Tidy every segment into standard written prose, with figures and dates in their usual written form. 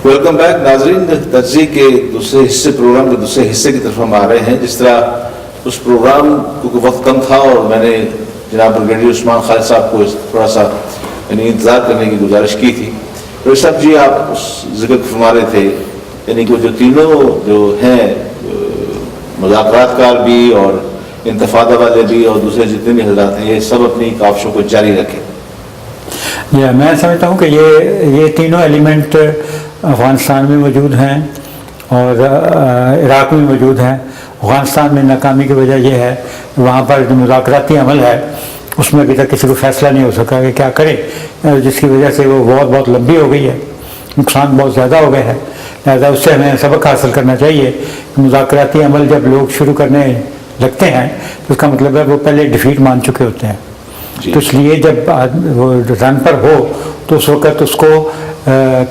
Welcome back ناظرین. تجزیے کے دوسرے حصے پروگرام کے دوسرے حصے کی طرف ہم آ رہے ہیں. جس طرح اس پروگرام کیونکہ وقت کم تھا اور میں نے جناب بریگیڈیئر عثمان خالد صاحب کو تھوڑا سا انتظار کرنے کی گزارش کی تھی. تو صاحب جی آپ اس ذکر فرما رہے تھے یعنی کہ جو تینوں جو ہیں مذاکرات کار بھی اور انتفاضہ والے بھی اور دوسرے جتنے بھی حضرات ہیں یہ سب اپنی کاوشوں کو جاری رکھیں. میں سمجھتا ہوں کہ یہ تینوں ایلیمنٹ افغانستان میں موجود ہیں اور عراق میں موجود ہیں. افغانستان میں ناکامی کی وجہ یہ ہے وہاں پر جو مذاکراتی عمل ہے اس میں ابھی تک کسی کو فیصلہ نہیں ہو سکا کہ کیا کرے, جس کی وجہ سے وہ بہت لمبی ہو گئی ہے, نقصان بہت زیادہ ہو گئے ہیں. لہٰذا اس سے ہمیں سبق حاصل کرنا چاہیے کہ مذاکراتی عمل جب لوگ شروع کرنے لگتے ہیں تو اس کا مطلب ہے وہ پہلے ڈیفیٹ مان چکے ہوتے ہیں. تو اس لیے جب وہ رن پر ہو تو اس وقت اس کو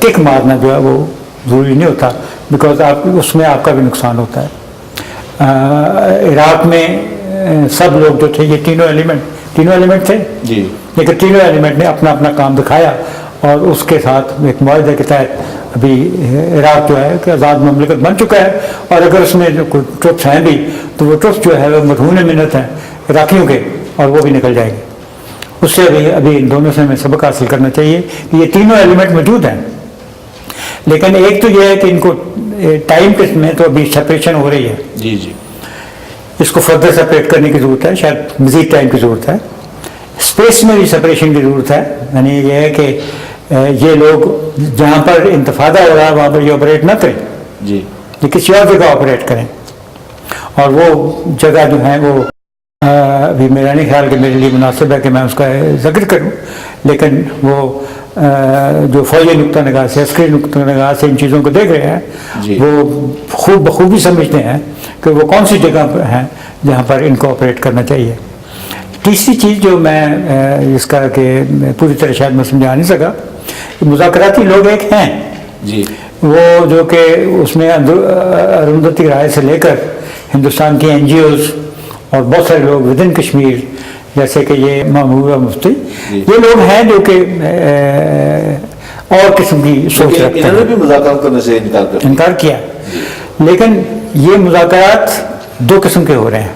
کک مارنا جو ہے وہ ضروری نہیں ہوتا, بیکاز اس میں آپ کا بھی نقصان ہوتا ہے. عراق میں سب لوگ جو تھے یہ تینوں ایلیمنٹ تھے جی, لیکن تینوں ایلیمنٹ نے اپنا کام دکھایا اور اس کے ساتھ ایک معاہدے کے تحت ابھی عراق جو ہے کہ آزاد مملکت بن چکا ہے. اور اگر اس میں جو کوئی ٹرپس ہیں بھی تو وہ ٹرپس جو ہے وہ مرہون منت ہیں عراقیوں کے اور وہ بھی نکل جائے گی. اس سے ابھی ان دونوں سے ہمیں سبق حاصل کرنا چاہیے کہ یہ تینوں ایلیمنٹ موجود ہیں, لیکن ایک تو یہ ہے کہ ان کو ٹائم کے میں تو ابھی سپریشن ہو رہی ہے. جی جی, اس کو فردر سپریٹ کرنے کی ضرورت ہے, شاید مزید ٹائم کی ضرورت ہے. اسپیس میں بھی سپریشن کی ضرورت ہے, یعنی یہ ہے کہ یہ لوگ جہاں پر انتفاضہ ہو رہا ہے وہاں پر یہ آپریٹ نہ کریں جی, یہ کسی اور جگہ آپریٹ کریں. اور وہ جگہ جو ہیں وہ ابھی میرا نہیں خیال کہ میرے لیے مناسب ہے کہ میں اس کا ذکر کروں, لیکن وہ جو فوجی نقطہ نگاہ سے عسکری نقطہ نگاہ سے ان چیزوں کو دیکھ رہے ہیں جی, وہ بخوبی سمجھتے ہیں کہ وہ کون سی جگہ پر ہیں جہاں پر ان کو آپریٹ کرنا چاہیے. تیسری چیز جو میں اس کا کہ پوری طرح شاید میں سمجھا نہیں سکا, مذاکراتی لوگ ایک ہیں جی, وہ جو کہ اس میں اروندھتی رائے سے لے کر ہندوستان کی NGOs اور بہت سارے لوگ ود ان کشمیر جیسے کہ یہ محبوبہ مفتی یہ لوگ ہیں جو کہ اور قسم کی سوچ رکھتے ہیں. انہوں نے بھی مذاکرات کرنے سے انکار کیا, لیکن یہ مذاکرات دو قسم کے ہو رہے ہیں.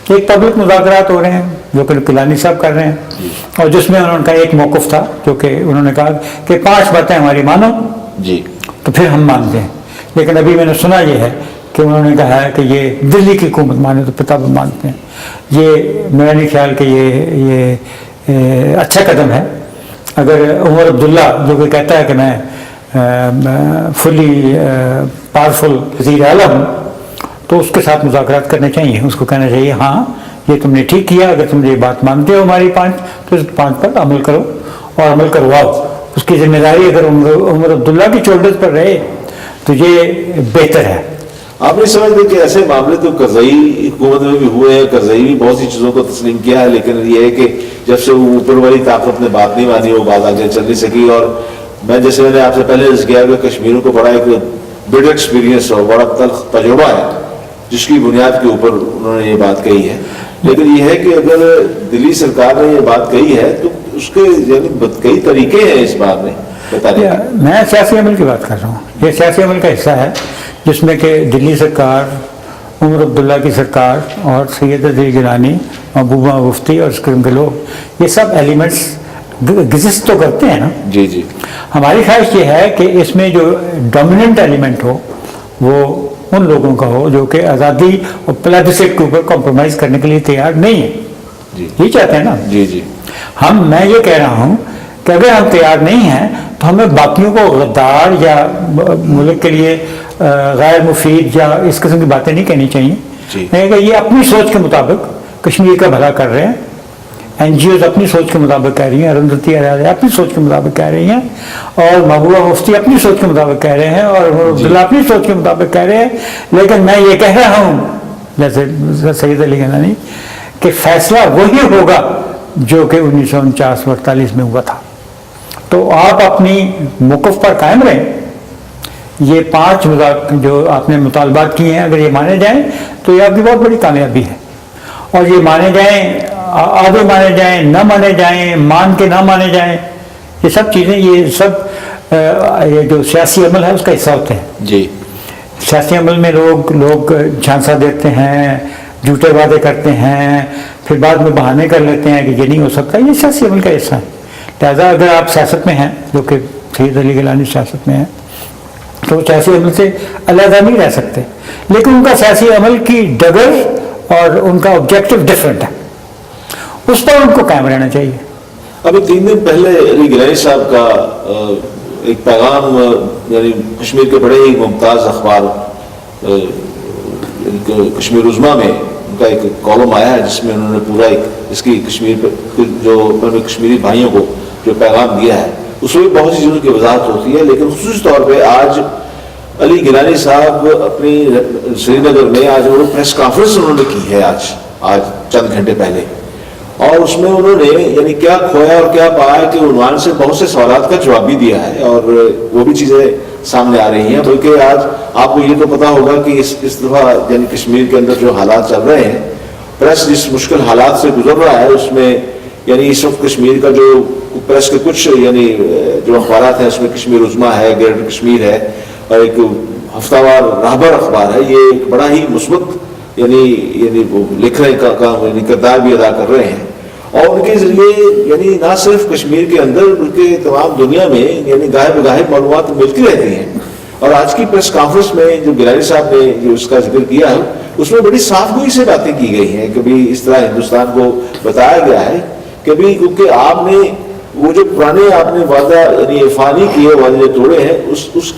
ایک پبلک مذاکرات ہو رہے ہیں جو کہ کلانی صاحب کر رہے ہیں اور جس میں انہوں کا ایک موقف تھا جو کہ انہوں نے کہا کہ 5 باتیں ہماری مانو جی تو پھر ہم مانتے ہیں. لیکن ابھی میں نے سنا یہ ہے کہ انہوں نے کہا ہے کہ یہ دلی کی حکومت مانے تو پتہ مانتے ہیں. یہ میرا نہیں خیال کہ یہ اچھا قدم ہے. اگر عمر عبداللہ جو کہ کہتا ہے کہ میں فلی پاورفل وزیر اعلیٰ ہوں تو اس کے ساتھ مذاکرات کرنے چاہیے. اس کو کہنا چاہیے ہاں یہ تم نے ٹھیک کیا, اگر تم یہ بات مانتے ہو ہماری 5 تو اس 5 پر عمل کرو اور عمل کرواؤ. اس کی ذمہ داری اگر عمر عبداللہ کی شولڈرز پر رہے تو یہ بہتر ہے. آپ نہیں سمجھتے کہ ایسے معاملے تو کرزئی حکومت میں بھی ہوئے ہیں, کرزئی بھی بہت سی چیزوں کو تسلیم کیا ہے, لیکن یہ ہے کہ جب سے وہ اوپر والی طاقت نے بات نہیں مانی وہ بات آگے چل نہیں سکی. اور میں جیسے میں نے آپ سے پہلے عرض کیا کہ کشمیروں کو بڑا ایک بڑا ایکسپیرینس اور بڑا تلخ تجربہ ہے جس کی بنیاد کے اوپر انہوں نے یہ بات کہی ہے. لیکن یہ ہے کہ اگر دلی سرکار نے یہ بات کہی ہے تو اس کے یعنی کئی طریقے ہیں اس بات میں بتانے. میں سیاسی عمل کی بات کر رہا ہوں, یہ سیاسی عمل کا حصہ ہے جس میں کہ دلی سرکار, عمر عبداللہ کی سرکار اور سید علی گیلانی, محبوبہ مفتی اور اس قسم کے لوگ یہ سب ایلیمنٹس گزشت تو کرتے ہیں نا. جی جی, ہماری خواہش یہ ہے کہ اس میں جو ڈومیننٹ ایلیمنٹ ہو وہ ان لوگوں کا ہو جو کہ آزادی اور پلیبسٹ کے اوپر کمپرومائز کرنے کے لیے تیار نہیں ہے. جی یہ چاہتے ہیں نا. جی جی, میں یہ کہہ رہا ہوں کہ اگر ہم تیار نہیں ہیں تو ہمیں باقیوں کو غدار یا ملک کے لیے غیر مفید یا اس قسم کی باتیں نہیں کہنی چاہیے. کہ یہ اپنی سوچ کے مطابق کشمیر کا بھلا کر رہے ہیں, NGOs اپنی سوچ کے مطابق کہہ رہی ہیں, اروندھتی رائے اپنی سوچ کے مطابق کہہ رہی ہیں, اور محبوبہ مفتی اپنی سوچ کے مطابق کہہ رہے ہیں, اور عبداللہ اپنی سوچ کے مطابق کہہ رہے ہیں. لیکن میں یہ کہہ رہا ہوں جیسے سید علی گیلانی کہ فیصلہ وہی ہوگا جو کہ 1949-48 میں ہوا تھا. تو آپ اپنی موقف پر قائم رہیں. یہ 5 جو آپ نے مطالبات کیے ہیں اگر یہ مانے جائیں تو یہ آپ کی بہت بڑی کامیابی ہے. اور یہ مانے جائیں, آدھے مانے جائیں, نہ مانے جائیں, مان کے نہ مانے جائیں, یہ سب چیزیں یہ سب یہ جو سیاسی عمل ہے اس کا حصہ ہوتے ہیں. جی سیاسی عمل میں لوگ جھانسا دیتے ہیں، جھوٹے وعدے کرتے ہیں، پھر بعد میں بہانے کر لیتے ہیں کہ یہ نہیں ہو سکتا. یہ سیاسی عمل کا حصہ ہے. لہٰذا اگر آپ سیاست میں ہیں، جو کہ سید علی گیلانی سیاست میں ہیں، تو وہ سیاسی عمل سے علیحدہ نہیں رہ سکتے، لیکن ان کا سیاسی عمل کی ڈگر اور ان کا آبجیکٹو ڈفرینٹ ہے، اس پر ان کو قائم رہنا چاہیے. ابھی 3 دن پہلے علی گیلانی صاحب کا ایک پیغام، یعنی کشمیر کے بڑے ہی ممتاز اخبار کشمیر عظمیٰ میں ان کا ایک کالم آیا ہے، جس میں انہوں نے پورا ایک اس کی کشمیر پہ جو کشمیری بھائیوں کو جو پیغام دیا ہے، اس میں بہت سی چیزوں کی وضاحت ہوتی ہے. لیکن خصوصی طور پہ آج علی گیلانی صاحب اپنی سری نگر میں آج وہ پریس کانفرنس انہوں نے کی ہے آج چند گھنٹے پہلے، اور اس میں انہوں نے یعنی کیا کھویا اور کیا پایا کہ عنوان سے بہت سے سوالات کا جواب بھی دیا ہے، اور وہ بھی چیزیں سامنے آ رہی ہیں. بلکہ آج آپ کو یہ تو پتا ہوگا کہ اس دفعہ یعنی کشمیر کے اندر جو حالات چل رہے ہیں، پریس جس مشکل حالات سے گزر رہا ہے، اس میں یعنی اس وقت کشمیر کا جو پریس کے کچھ یعنی جو اخبارات ہیں، اس میں کشمیر عظمیٰ ہے، گریٹر کشمیر ہے، اور ایک ہفتہ وار راہبر اخبار ہے. یہ ایک بڑا ہی مثبت یعنی وہ لکھ رہے یعنی کردار بھی ادا کر رہے ہیں، اور ان کے ذریعے یعنی نہ صرف کشمیر کے اندر بلکہ تمام دنیا میں یعنی گاہے بگاہے معلومات ملتی رہتی ہیں. اور آج کی پریس کانفرنس میں جو گیلانی صاحب نے جو اس کا ذکر کیا ہے، اس میں بڑی صاف گوئی سے باتیں کی گئی ہیں کہ بھی اس طرح ہندوستان کو بتایا گیا ہے کہ بھی کیونکہ آپ نے وہ جو پرانے آپ نے وعدہ یعنی عرفانی کیے، وعدے توڑے ہیں،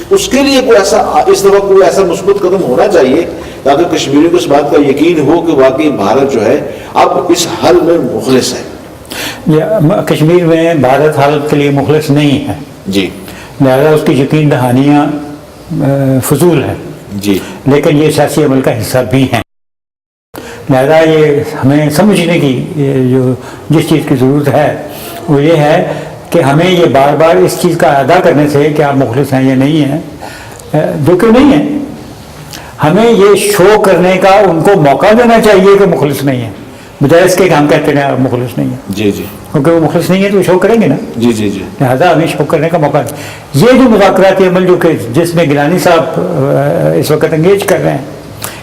اس کے لیے کوئی ایسا اس دفعہ کوئی ایسا مثبت قدم ہونا چاہیے تاکہ کشمیریوں کو اس بات کا یقین ہو کہ واقعی بھارت جو ہے اب اس حل میں مخلص ہے. کشمیر میں بھارت حل کے لیے مخلص نہیں ہے جی، لہذا اس کی یقین دہانیاں فضول ہیں جی، لیکن یہ سیاسی عمل کا حصہ بھی ہیں. لہذا یہ ہمیں سمجھنے کی جو جس چیز کی ضرورت ہے وہ یہ ہے کہ ہمیں یہ بار بار اس چیز کا اعادہ کرنے سے کہ آپ مخلص ہیں یا نہیں ہیں، جو کہ نہیں ہے، ہمیں یہ شو کرنے کا ان کو موقع دینا چاہیے کہ مخلص نہیں ہے، بجائے اس کے کہ ہم کہتے ہیں آپ مخلص نہیں ہیں. جی جی، کیونکہ وہ مخلص نہیں ہے تو وہ شو کریں گے نا. جی جی جی، لہٰذا ہمیں شو کرنے کا موقع ہے. یہ جو مذاکراتی عمل جو کہ جس میں گیلانی صاحب اس وقت انگیج کر رہے ہیں،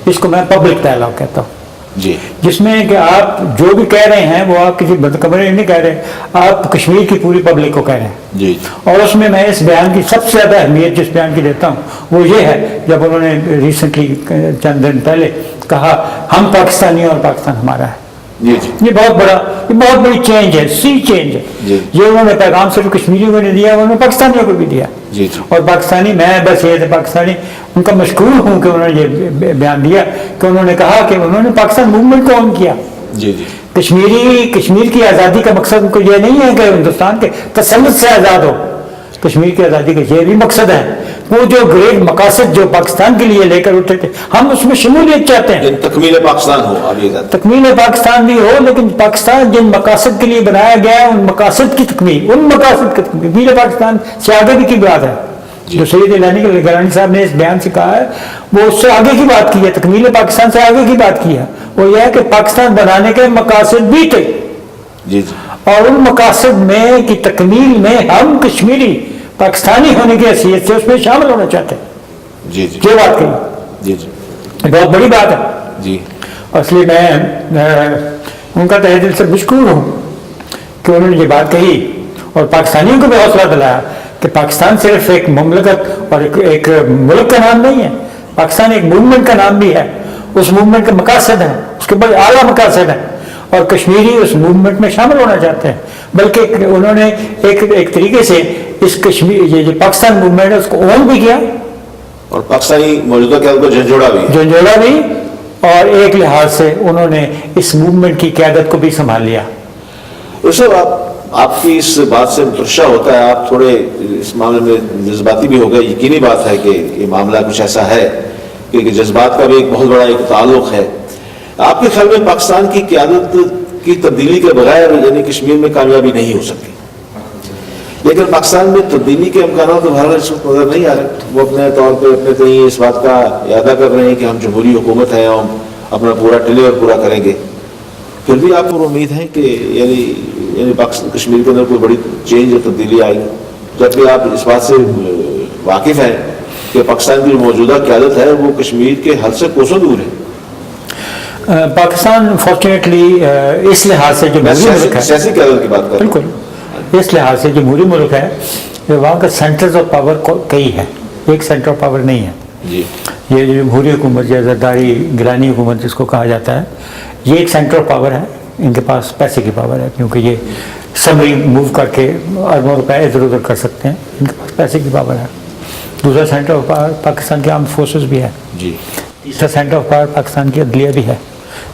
اس کو میں پبلک ڈائلاگ کہتا ہوں. جی، جس میں کہ آپ جو بھی کہہ رہے ہیں وہ آپ کسی بند کمرے نہیں کہہ رہے، آپ کشمیر کی پوری پبلک کو کہہ رہے ہیں. جی، اور اس میں اس بیان کی سب سے زیادہ اہمیت جس بیان کی دیتا ہوں وہ یہ ہے جب انہوں نے ریسنٹلی چند دن پہلے کہا ہم پاکستانی اور پاکستان ہمارا ہے. جی جی، یہ بہت بڑی چینج ہے، سی چینج ہے. جی، یہ انہوں نے پیغام صرف کشمیریوں کو نہیں دیا، انہوں نے پاکستانیوں کو بھی دیا. جی جی، اور پاکستانی میں بس یہ پاکستانی ان کا مشکور ہوں کہ انہوں نے یہ بیان دیا کہ انہوں نے کہا کہ انہوں نے پاکستان موومنٹ کو آن کیا. جی جی، کشمیر کی آزادی کا مقصد ان کو یہ نہیں ہے کہ ہندوستان کے تسلط سے آزاد ہو. کشمیر کی آزادی کا یہ بھی مقصد ہے. وہ جو گریٹ مقاصد جو پاکستان کے لیے لے کر اٹھے تھے، ہم اس میں شمولیت چاہتے ہیں. تکمیل پاکستان ہو، اب یہ تکمیل پاکستان بھی ہو، لیکن پاکستان جن مقاصد کے لیے بنایا گیا ہے ان مقاصد کی تکمیل، ان مقاصد کی تکمیل پاکستان سے آگے بھی کی بات ہے. جو سید گیلانی صاحب نے اس بیان سے کہا ہے وہ اس سے آگے کی بات کی ہے، تکمیل پاکستان سے آگے کی بات کی ہے. وہ یہ ہے کہ پاکستان بنانے کے مقاصد بھی تھے، جی جی، اور ان مقاصد میں کی تکمیل میں ہم کشمیری پاکستانی ہونے کی حیثیت سے اس میں شامل ہونا چاہتے ہیں. جی جی، یہ بات کہی. جی جی، یہ بہت بڑی بات ہے. جی، اس لیے میں ان کا تہ دل سے مشکور ہوں کہ انہوں نے یہ بات کہی اور پاکستانیوں کو بھی حوصلہ دلایا کہ پاکستان صرف ایک مملکت اور ایک ملک کا نام نہیں ہے، پاکستان ایک موومنٹ کا نام بھی ہے. اس موومنٹ کے مقاصد ہیں، اس کے بڑے اعلیٰ مقاصد ہیں، اور کشمیری اس موومنٹ میں شامل ہونا چاہتے ہیں. بلکہ انہوں نے ایک طریقے سے اس کشمیر یہ جو پاکستان موومنٹ ہے اس کو اون بھی کیا اور پاکستانی موجودہ قیادت کو جھنجھوڑا بھی، اور ایک لحاظ سے انہوں نے اس موومنٹ کی قیادت کو بھی سنبھال لیا. آپ کی اس بات سے مترشح ہوتا ہے، آپ تھوڑے اس معاملے میں جذباتی بھی ہو گئے. یقینی بات ہے کہ یہ معاملہ کچھ ایسا ہے کہ جذبات کا بھی ایک بہت بڑا ایک تعلق ہے. آپ کے خیال میں پاکستان کی قیادت کی تبدیلی کے بغیر یعنی کشمیر میں کامیابی نہیں ہو سکتی، لیکن پاکستان میں تبدیلی کے امکانات تو بہرحال اس وقت نظر نہیں آ رہے. وہ اپنے طور پہ اپنے تئیں اس بات کا اعادہ کر رہے ہیں کہ ہم جمہوری حکومت ہیں، ہم اپنا پورا ٹیلیور پورا کریں گے. پھر بھی آپ کو امید ہے کہ یعنی پاکستان کشمیر کے اندر کوئی بڑی چینج اور تبدیلی آئے گی؟ جبکہ آپ اس بات سے واقف ہیں کہ پاکستان کی جو موجودہ قیادت ہے وہ کشمیر کے حل سے کوسوں دور ہے. پاکستان فارچونیٹلی اس لحاظ سے جمہوری ملک ہے, سیاسی قیادت کی بات کر رہا ہوں. بالکل اس لحاظ سے جمہوری ملک ہے کہ وہاں کا سینٹرز آف پاور کئی ہے, ایک سینٹر آف پاور نہیں ہے. جی یہ جو جمہوری حکومت یا زرداری گیلانی حکومت جس کو کہا جاتا ہے, یہ ایک سینٹر آف پاور ہے. ان کے پاس پیسے کی پاور ہے کیونکہ یہ سمری موو کر کے اربوں روپے ادھر ادھر کر سکتے ہیں, ان کے پاس پیسے کی پاور ہے. دوسرا سینٹر آف پاور پاکستان کی آرمڈ فورسز بھی ہے. جی تیسرا سینٹر آف پاور پاکستان کی عدلیہ بھی ہے.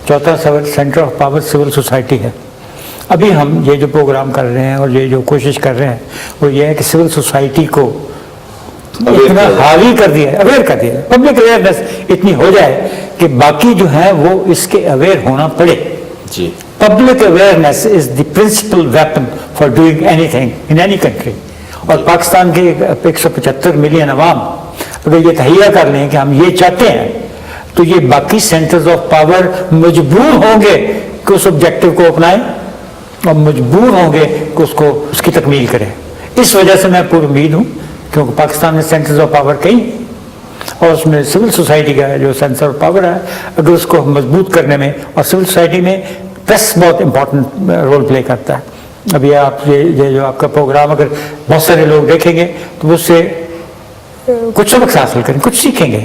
چوتھا centre of power solar society ہے. ابھی ہم یہ جو پروگرام کر رہے ہیں اور یہ جو کوشش کر رہے ہیں وہ یہ ہے کہ سول سوسائٹی کو اتنا حاوی کر دیا ہے, اویئر کر دیا ہے, پبلک اویئرنیس اتنی ہو جائے کہ باقی جو ہیں وہ اس کے اویئر ہونا پڑے. جی public awareness is the principal weapon for doing anything in any country. اور پاکستان کے 175 ملین عوام اگر یہ تہیہ کر لیں کہ ہم یہ چاہتے ہیں تو یہ باقی سینٹرز آف پاور مجبور ہوں گے کہ اس آبجیکٹو کو اپنائیں اور مجبور ہوں گے کہ اس کی تکمیل کریں. اس وجہ سے میں پوری امید ہوں کیونکہ پاکستان میں سینٹرز آف پاور کئی اور اس میں سول سوسائٹی کا جو سینٹر آف پاور ہے اگر اس کو مضبوط کرنے میں, اور سول سوسائٹی میں پریس بہت امپورٹنٹ رول پلے کرتا ہے. ابھی آپ یہ جو آپ کا پروگرام اگر بہت سارے لوگ دیکھیں گے تو اس سے کچھ سبق حاصل کریں, کچھ سیکھیں گے,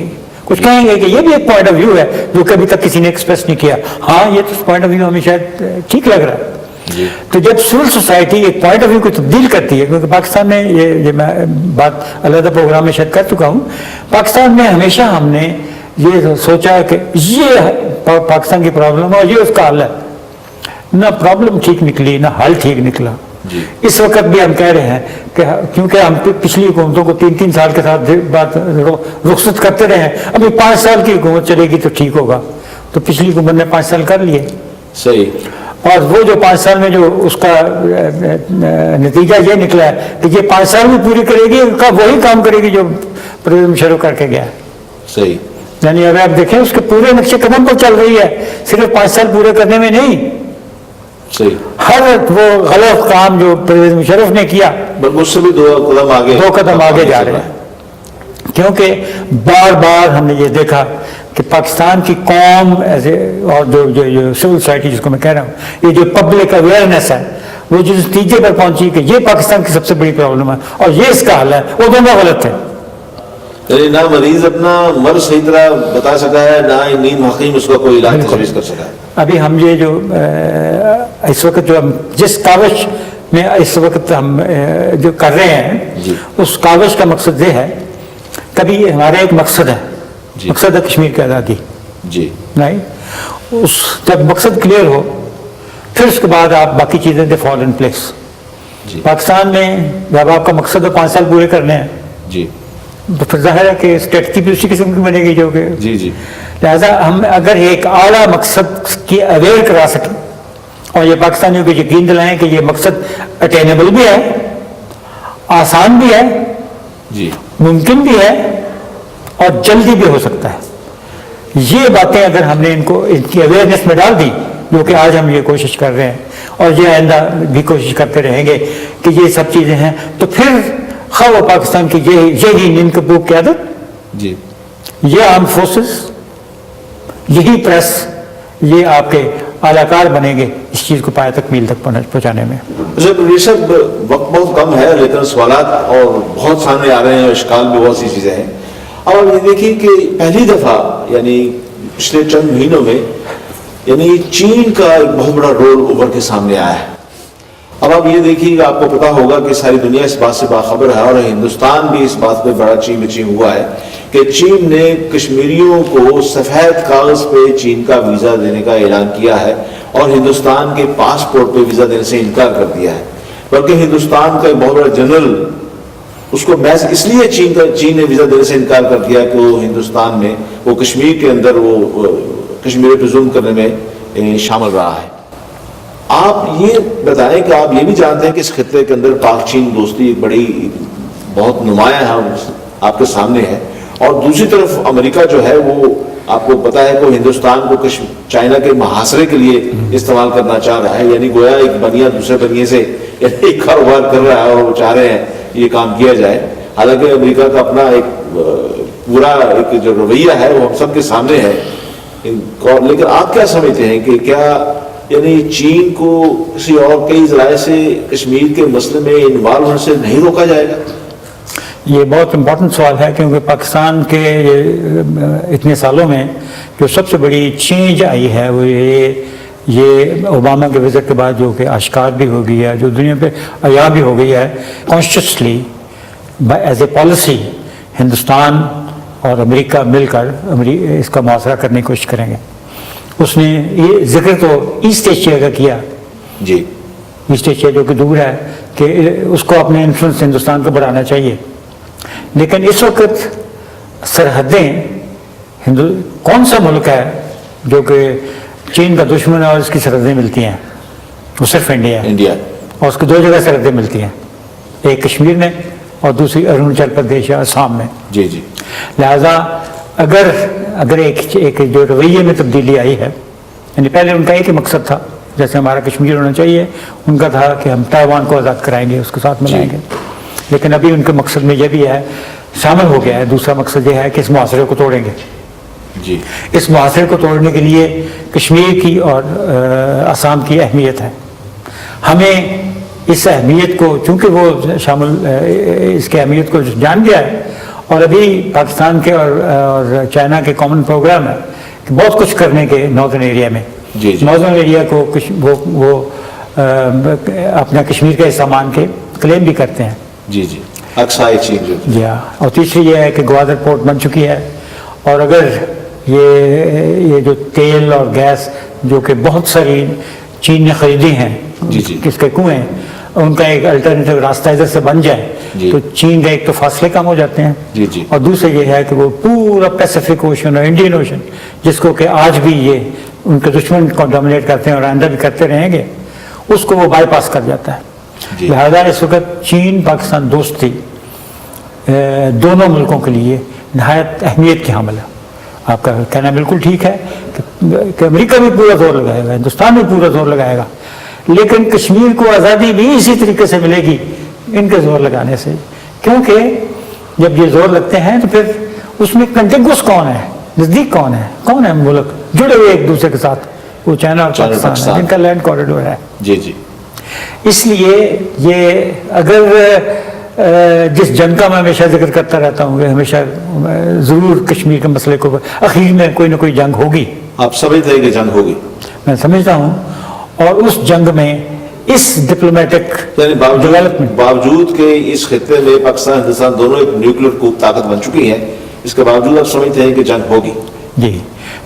کچھ کہیں گے کہ یہ بھی ایک پوائنٹ آف ویو ہے جو کبھی تک کسی نے ایکسپریس نہیں کیا. ہاں یہ تو پوائنٹ آف ویو ہمیں شاید ٹھیک لگ رہا ہے. تو جب سول سوسائٹی ایک پوائنٹ آف ویو کو تبدیل کرتی ہے, کیونکہ پاکستان میں یہ میں بات علیحدہ پروگرام میں شاید کر چکا ہوں, پاکستان میں ہمیشہ ہم نے یہ سوچا کہ یہ پاکستان کی پرابلم ہے اور یہ اس کا حل ہے. نہ پرابلم ٹھیک نکلی نہ حل ٹھیک نکلا. اس وقت بھی ہم کہہ رہے ہیں کہ کیونکہ ہم پچھلی حکومتوں کو 3 سال کے ساتھ بات رخصت کرتے رہے ہیں, ابھی 5 سال کی حکومت چلے گی تو ٹھیک ہوگا. تو پچھلی حکومت نے 5 سال کر لیے صحیح, اور وہ جو 5 سال میں جو اس کا نتیجہ یہ نکلا ہے کہ یہ 5 سال میں پوری کرے گی, وہی کام کرے گی جو پرویز مشرف کر کے گیا. صحیح, یعنی اگر آپ دیکھیں اس کے پورے نقشے قدم پر چل رہی ہے, صرف 5 سال پورے کرنے میں نہیں. صحیح, ہر وہ غلط کام جو پرویز مشرف نے کیا اس سے بھی 2 قدم آگے جا رہے ہیں. کیونکہ بار بار ہم نے یہ دیکھا کہ پاکستان کی قوم ایسے اور جو سول سوسائٹی جس کو میں کہہ رہا ہوں, یہ جو پبلک اویئرنیس ہے وہ جس نتیجے پر پہنچی کہ یہ پاکستان کی سب سے بڑی پرابلم ہے اور یہ اس کا حل ہے, وہ دونوں غلط ہے. یعنی نہ مریض اپنا مرض صحیح طرح بتا سکا ہے, نہ نیم حکیم اس کا کوئی علاج تجویز کر سکا ہے. ابھی ہم یہ جو اس وقت جو ہم جس کاوش میں اس وقت ہم جو کر رہے ہیں اس کاوش کا مقصد یہ ہے, کبھی ہمارا ایک مقصد ہے, مقصد ہے کشمیر کی آزادی. جی نہیں, اس جب مقصد کلیئر ہو پھر اس کے بعد آپ باقی چیزیں دے فال ان پلیس. پاکستان میں جب آپ کا مقصد 5 سال پورے کرنے ہیں جی تو پھر ظاہر ہے کہ اسٹریٹجی بھی اسی قسم کی بنے گی جو کہ جی لہٰذا ہم اگر ایک اعلیٰ مقصد کی اویئر کرا سکیں اور یہ پاکستانیوں کو یقین دلائیں کہ یہ مقصد اٹینیبل بھی ہے, آسان بھی ہے, جی ممکن بھی ہے اور جلدی بھی ہو سکتا ہے, یہ باتیں اگر ہم نے ان کی اویئرنیس میں ڈال دی جو کہ آج ہم یہ کوشش کر رہے ہیں اور یہ آئندہ بھی کوشش کرتے رہیں گے کہ یہ سب چیزیں ہیں, تو پھر خواہ وہ پاکستان کی یہی نیند کپور قیادت, جی یہ آرم فورسز, یہی پریس, یہ آپ کے اعلی کار بنیں گے اس چیز کو پایہ تکمیل تک پہنچانے میں. ریشب وقت بہت کم ہے لیکن سوالات اور بہت سامنے آ رہے ہیں, اشکال بھی بہت سی چیزیں ہیں. اور یہ دیکھیے کہ پہلی دفعہ یعنی پچھلے چند مہینوں میں یعنی چین کا ایک بہت بڑا رول ابھر کے سامنے آیا ہے. اب آپ یہ دیکھیے کہ آپ کو پتا ہوگا کہ ساری دنیا اس بات سے باخبر ہے اور ہندوستان بھی اس بات پہ بڑا چین ہوا ہے کہ چین نے کشمیریوں کو سفید کاغذ پہ چین کا ویزا دینے کا اعلان کیا ہے اور ہندوستان کے پاسپورٹ پہ ویزا دینے سے انکار کر دیا ہے. بلکہ ہندوستان کا ایک بہت بڑا جنرل اس کو محض اس لیے چین نے ویزا دینے سے انکار کر دیا کہ وہ ہندوستان میں وہ کشمیر کے اندر وہ کشمیر پہ ظلم کرنے میں شامل رہا ہے. آپ یہ بتائیں کہ آپ یہ بھی جانتے ہیں کہ اس خطے کے اندر پاک چین دوستی ایک بڑی بہت نمایاں ہے, آپ کے سامنے ہے, اور دوسری طرف امریکہ جو ہے وہ آپ کو پتا ہے کہ ہندوستان کو چائنا کے محاصرے کے لیے استعمال کرنا چاہ رہا ہے. یعنی گویا ایک بنیا دوسرے بنیے سے ایک کاروبار کر رہا ہے اور وہ چاہ رہے ہیں یہ کام کیا جائے. حالانکہ امریکہ کا اپنا ایک پورا ایک جو رویہ ہے وہ ہم سب کے سامنے ہے, لیکن آپ کیا سمجھتے ہیں کہ کیا یعنی چین کو کسی اور کئی ذرائع سے کشمیر کے مسئلے میں انوالو ہونے سے نہیں روکا جائے گا؟ یہ بہت امپورٹنٹ سوال ہے, کیونکہ پاکستان کے اتنے سالوں میں جو سب سے بڑی چینج آئی ہے وہ یہ اوباما کے وزٹ کے بعد جو کہ آشکار بھی ہو گئی ہے, جو دنیا پہ عیاں بھی ہو گئی ہے, consciously as a policy Hindustan اور امریکہ مل کر اس کا محاصرہ کرنے کی کوشش کریں گے. اس نے یہ ذکر تو ایسٹ ایشیا کا کیا, جی ایسٹ ایشیا جو کہ دور ہے, کہ اس کو اپنے انفلوئنس ہندوستان کو بڑھانا چاہیے. لیکن اس وقت سرحدیں کون سا ملک ہے جو کہ چین کا دشمن ہے اور اس کی سرحدیں ملتی ہیں؟ وہ صرف انڈیا ہے. انڈیا, اور اس کی دو جگہ سرحدیں ملتی ہیں, ایک کشمیر میں اور دوسری اروناچل پردیش یا آسام میں. جی جی. لہذا اگر ایک جو رویے میں تبدیلی آئی ہے, یعنی پہلے ان کا ایک ہی مقصد تھا, جیسے ہمارا کشمیر ہونا چاہیے, ان کا تھا کہ ہم تائیوان کو آزاد کرائیں گے, اس کے ساتھ ملائیں گے. لیکن ابھی ان کے مقصد میں یہ بھی ہے, شامل ہو گیا ہے, دوسرا مقصد یہ ہے کہ اس معاصرے کو توڑیں گے. جی. اس معاصرے کو توڑنے کے لیے کشمیر کی اور آسام کی اہمیت ہے. ہمیں اس اہمیت کو, چونکہ وہ اس کی اہمیت کو جان گیا ہے, اور ابھی پاکستان کے اور چائنا کے کامن پروگرام ہے کہ بہت کچھ کرنے کے ناردرن ایریا میں. جی. ناردرن ایریا کو وہ اپنا کشمیر کا حصہ مان کے کلیم بھی کرتے ہیں. جی جی. اکسائی چین جو. جی ہاں. اور تیسری یہ ہے کہ گوادر پورٹ بن چکی ہے, اور اگر یہ جو تیل اور گیس جو کہ بہت ساری چین نے خریدی ہیں, جی جی, کس کے کنویں, ان کا ایک الٹرنیٹیو راستہ ادھر سے بن جائے جی, تو چین کا ایک تو فاصلے کم ہو جاتے ہیں, جی جی, اور دوسرا یہ ہے کہ وہ پورا پیسیفک اوشن اور انڈین اوشن, جس کو کہ آج بھی یہ ان کے دشمن کو ڈومینیٹ کرتے ہیں اور آئندہ بھی کرتے رہیں گے, اس کو وہ بائی پاس کر جاتا ہے. جی. لہٰذا اس وقت چین پاکستان دوستی دونوں ملکوں کے لیے نہایت اہمیت کی حامل ہے. آپ کا کہنا بالکل ٹھیک ہے کہ امریکہ بھی پورا زور لگائے گا, ہندوستان بھی پورا زور لگائے گا, لیکن کشمیر کو آزادی بھی اسی طریقے سے ملے گی ان کے زور لگانے سے. کیونکہ جب یہ زور لگتے ہیں تو پھر اس میں کنٹیگوس کون ہے, نزدیک کون ہے ملک جڑے ہوئے ایک دوسرے کے ساتھ, وہ چائنا اور پاکستان ہے جن کا لینڈ کوریڈور ہے. جی جی. اس لیے یہ اگر جس جنگ کا میں ہمیشہ ذکر کرتا رہتا ہوں کہ ہمیشہ ضرور کشمیر کے مسئلے کو اخیر میں کوئی نہ کوئی جنگ ہوگی. آپ سمجھتے ہیں کہ جنگ ہوگی؟ میں سمجھتا ہوں, اور اس جنگ میں اس ڈپلومیٹک ڈیولپمنٹ باوجود کہ اس خطے میں پاکستان ہندوستان دونوں ایک نیوکلیر کو طاقت بن چکی ہیں, اس کے باوجود آپ سمجھتے ہیں کہ جنگ ہوگی؟ جی,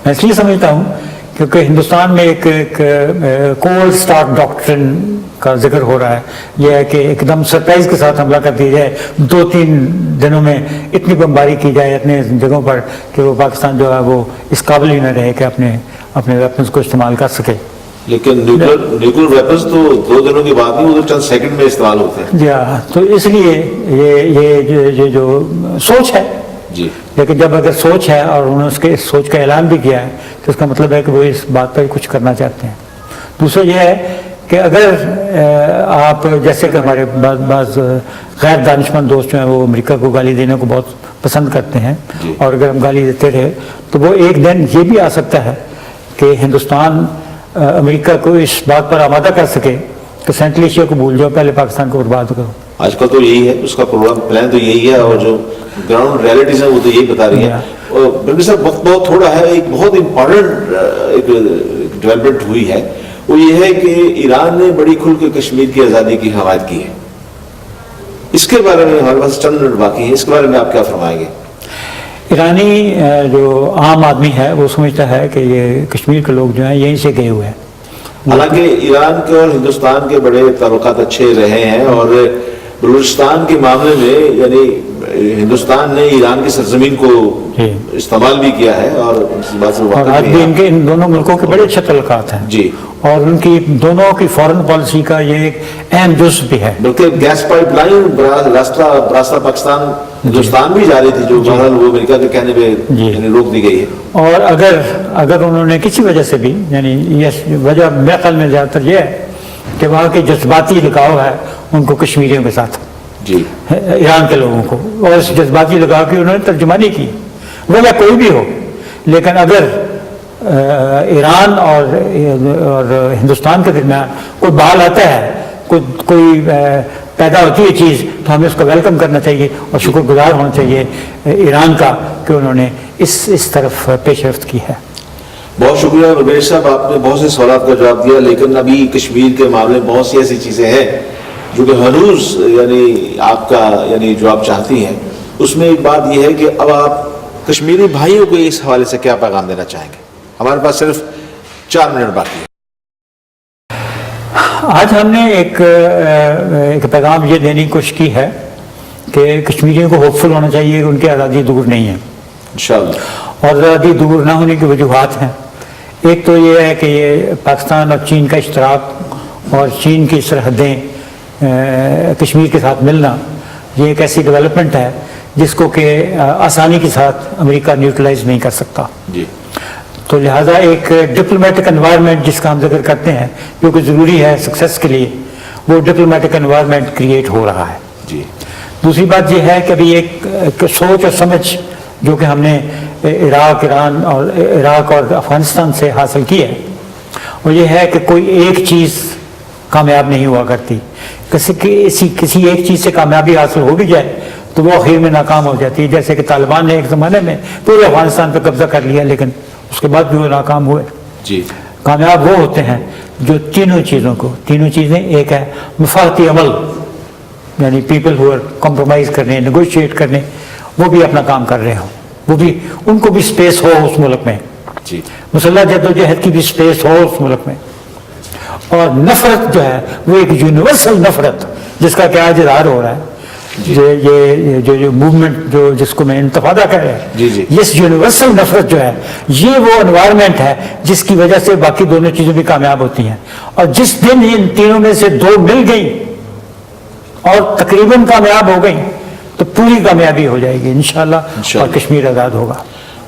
میں اس لیے سمجھتا ہوں کیونکہ ہندوستان میں ایک کولڈ سٹارٹ ڈاکٹرن کا ذکر ہو رہا ہے. یہ ہے کہ ایک دم سرپرائز کے ساتھ حملہ کر دیا جائے, 2-3 دنوں میں اتنی بمباری کی جائے اتنے جگہوں پر کہ وہ پاکستان جو ہے وہ اس قابل ہی نہ رہے کہ اپنے ویپنز کو استعمال کر سکے. لیکن نیوکلیر ویپنز تو 2 دنوں کی بات نہیں, وہ تو چند سیکنڈ میں استعمال ہوتے ہیں. جی ہاں, تو اس لیے یہ جو سوچ ہے, جی, لیکن جب اگر سوچ ہے اور انہوں نے اس سوچ کا اعلان بھی کیا ہے تو اس کا مطلب ہے کہ وہ اس بات پر کچھ کرنا چاہتے ہیں. دوسرا یہ ہے کہ اگر آپ جیسے کہ ہمارے بعض غیر دانشمند دوست جو ہیں وہ امریکہ کو گالی دینے کو بہت پسند کرتے ہیں, اور اگر ہم گالی دیتے رہے تو وہ ایک دن یہ بھی آ سکتا ہے کہ ہندوستان امریکہ کو اس بات پر آمادہ کر سکے کہ سینٹرل ایشیا کو بھول جاؤ, پہلے پاکستان کو برباد کرو. آج کل تو یہی ہے, اس کا پروگرام پلان تو یہی ہے, اور جو گراؤنڈ ریئلٹیز ہیں وہ تو یہی بتا رہی ہیں. اور بلکہ صاحب وقت بہت تھوڑا ہے, ایک بہت امپورٹنٹ ایک ڈیولپمنٹ ہوئی ہے, وہ یہ ہے کہ ایران نے بڑی کھل کے کشمیر کی آزادی کی حمایت کی ہے. اس کے بارے میں ہمارے پاس چند منٹ باقی ہیں, اس کے بارے میں آپ کیا فرمائیں گے؟ ایرانی جو عام آدمی ہے وہ سمجھتا ہے کہ یہ کشمیر کے لوگ جو ہیں یہیں سے گئے ہوئے ہیں. حالانکہ ایران کے اور ہندوستان کے بڑے تعلقات اچھے رہے ہیں, اور بلوچستان کے معاملے میں یعنی ہندوستان نے ایران کی سرزمین کو استعمال بھی کیا ہے, اور اس بات سے آج بھی ان دونوں ملکوں کے بڑے اچھے تعلقات ہیں. جی, اور ان کی دونوں کی فورن پالیسی کا یہ ایک اہم جز بھی ہے. بلکہ گیس پائپ لائن راستہ پاکستان ہندوستان بھی جا رہی تھی, جو بہرحال وہ امریکہ کے کہنے پہ یعنی روک دی گئی ہے. اور اگر انہوں نے کسی وجہ سے بھی, یعنی یہ وجہ میرے خیال میں زیادہ تر یہ ہے کہ وہاں کے جذباتی لگاؤ ہے ان کو کشمیریوں کے ساتھ. جی ایران کے لوگوں کو، اور اس جذباتی لگا کے انہوں نے ترجمانی کی، وہ یا کوئی بھی ہو، لیکن اگر ایران اور ہندوستان کے درمیان کوئی بال آتا ہے، کوئی پیدا ہوتی ہے چیز، تو ہمیں اس کو ویلکم کرنا چاہیے اور شکر گزار ہونا چاہیے ایران کا کہ انہوں نے اس طرف پیش رفت کی ہے۔ بہت شکریہ رمیش صاحب، آپ نے بہت سے سوالات کا جواب دیا، لیکن ابھی کشمیر کے معاملے میں بہت سی ایسی چیزیں ہیں جو کہ ہنوز آپ کا جواب چاہتی ہیں۔ اس میں ایک بات یہ ہے کہ اب آپ کشمیری بھائیوں کو اس حوالے سے کیا پیغام دینا چاہیں گے؟ ہمارے پاس صرف 4 منٹ باقی ہے۔ آج ہم نے ایک پیغام یہ دینے کی کوشش کی ہے کہ کشمیریوں کو ہوپ فل ہونا چاہیے کہ ان کی آزادی دور نہیں ہے، انشاءاللہ۔ اور آزادی دور نہ ہونے کی وجوہات ہیں۔ ایک تو یہ ہے کہ یہ پاکستان اور چین کا اشتراک اور چین کی سرحدیں کشمیر کے ساتھ ملنا، یہ ایک ایسی ڈیولپمنٹ ہے جس کو کہ آسانی کے ساتھ امریکہ نیوٹرلائز نہیں کر سکتا، جی تو لہٰذا ایک ڈپلومیٹک انوائرمنٹ جس کا ہم ذکر کرتے ہیں جو کہ ضروری ہے سکسیس کے لیے، وہ ڈپلومیٹک انوائرمنٹ کریٹ ہو رہا ہے۔ جی دوسری بات یہ ہے کہ ابھی ایک سوچ اور سمجھ جو کہ ہم نے عراق اور افغانستان سے حاصل کی ہے، وہ یہ ہے کہ کوئی ایک چیز کامیاب نہیں ہوا کرتی، کسی ایک چیز سے کامیابی حاصل ہو بھی جائے تو وہ آخر میں ناکام ہو جاتی ہے، جیسے کہ طالبان نے ایک زمانے میں پورے افغانستان پہ قبضہ کر لیا لیکن اس کے بعد بھی وہ ناکام ہوئے۔ جی کامیاب وہ ہوتے ہیں جو تینوں چیزیں، ایک ہے مفاہمتی عمل، یعنی پیپل ہو کمپرومائز کرنے، نیگوشیٹ کرنے، وہ بھی اپنا کام کر رہے ہوں، وہ بھی ان کو بھی سپیس ہو اس ملک میں، جی مسلح جدوجہد کی بھی سپیس ہو اس ملک میں، اور نفرت جو ہے وہ ایک یونیورسل نفرت جس کا کیا اظہار ہو رہا ہے، یہ جو موومنٹ جس کو میں انتفاضہ کہہ رہے ہیں، جی جی یہ یونیورسل نفرت جو ہے یہ وہ انوائرمنٹ ہے جس کی وجہ سے باقی دونوں چیزیں بھی کامیاب ہوتی ہیں، اور جس دن ان تینوں میں سے 2 مل گئی اور تقریباً کامیاب ہو گئی تو پوری کامیابی ہو جائے گی انشاءاللہ، اور کشمیر آزاد ہوگا۔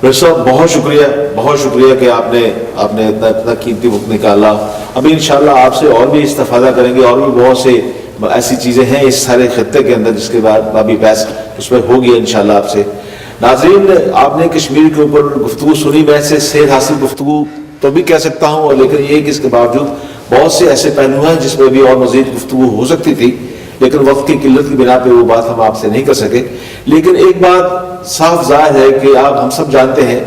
ڈاکٹر صاحب بہت شکریہ کہ آپ نے اتنا قیمتی وقت نکالا۔ ابھی انشاءاللہ آپ سے اور بھی استفادہ کریں گے، اور بھی بہت سے ایسی چیزیں ہیں اس سارے خطے کے اندر جس کے بعد ابھی بحث اس میں ہوگی انشاءاللہ آپ سے۔ ناظرین، آپ نے کشمیر کے اوپر گفتگو سنی، میں سے صحت حاصل گفتگو تو بھی کہہ سکتا ہوں، لیکن یہ کہ اس کے باوجود بہت سے ایسے پہلو ہیں جس میں بھی اور مزید گفتگو ہو سکتی تھی، لیکن وقت کی قلت کی بنا پہ وہ بات ہم آپ سے نہیں کر سکے۔ لیکن ایک بات صاف ظاہر ہے کہ آپ ہم سب جانتے ہیں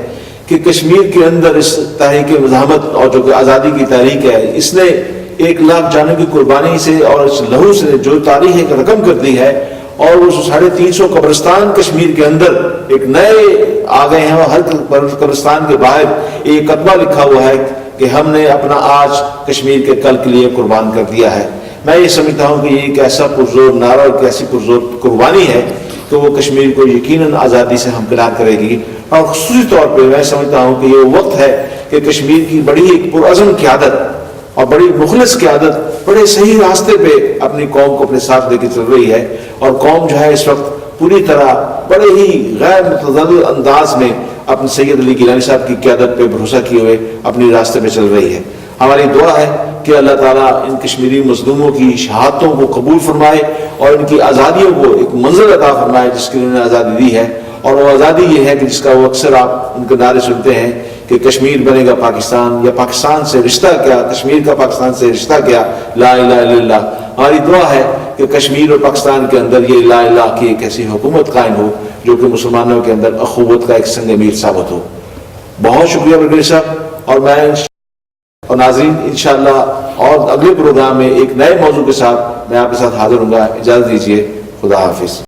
کہ کشمیر کے اندر اس تحریک مزاحمت اور جو کہ آزادی کی تحریک ہے، اس نے 1 لاکھ جانوں کی قربانی سے اور اس لہو سے جو تاریخ ایک رقم کر دی ہے، اور وہ 350 قبرستان کشمیر کے اندر ایک نئے آ گئے ہیں، اور ہر قبرستان کے باہر ایک کتبہ لکھا ہوا ہے کہ ہم نے اپنا آج کشمیر کے کل کے لیے قربان کر دیا ہے۔ میں یہ سمجھتا ہوں کہ یہ ایک ایسا پرزور نعرہ اور ایک ایسی پرزور قربانی ہے کہ وہ کشمیر کو یقیناً آزادی سے ہمکنار کرے گی، اور خصوصی طور پہ میں سمجھتا ہوں کہ یہ وقت ہے کہ کشمیر کی بڑی ایک پرعزم قیادت اور بڑی مخلص قیادت بڑے صحیح راستے پہ اپنی قوم کو اپنے ساتھ لے کے چل رہی ہے، اور قوم جو ہے اس وقت پوری طرح بڑے ہی غیر متزلزل انداز میں اپنے سید علی گیلانی صاحب کی قیادت پہ بھروسہ کیے ہوئے اپنی راستے پہ چل رہی ہے۔ ہماری دعا ہے کہ اللہ تعالیٰ ان کشمیری مظلوموں کی شہادتوں کو قبول فرمائے اور ان کی آزادیوں کو ایک منزل عطا فرمائے جس کی انہوں نے آزادی دی ہے، اور وہ آزادی یہ ہے کہ جس کا وہ اکثر آپ ان کے نعرے سنتے ہیں کہ کشمیر بنے گا پاکستان، یا پاکستان سے رشتہ کیا، کشمیر کا پاکستان سے رشتہ کیا، لا الہ الا اللہ۔ ہماری دعا ہے کہ کشمیر اور پاکستان کے اندر یہ لا الہ کی ایک ایسی حکومت قائم ہو جو کہ مسلمانوں کے اندر اخوت کا ایک سنگ میر ثابت ہو۔ بہت شکریہ برگریش صاحب، اور میں اور ناظرین انشاءاللہ اور اگلے پروگرام میں ایک نئے موضوع کے ساتھ میں آپ کے ساتھ حاضر ہوں گا۔ اجازت دیجیے، خدا حافظ۔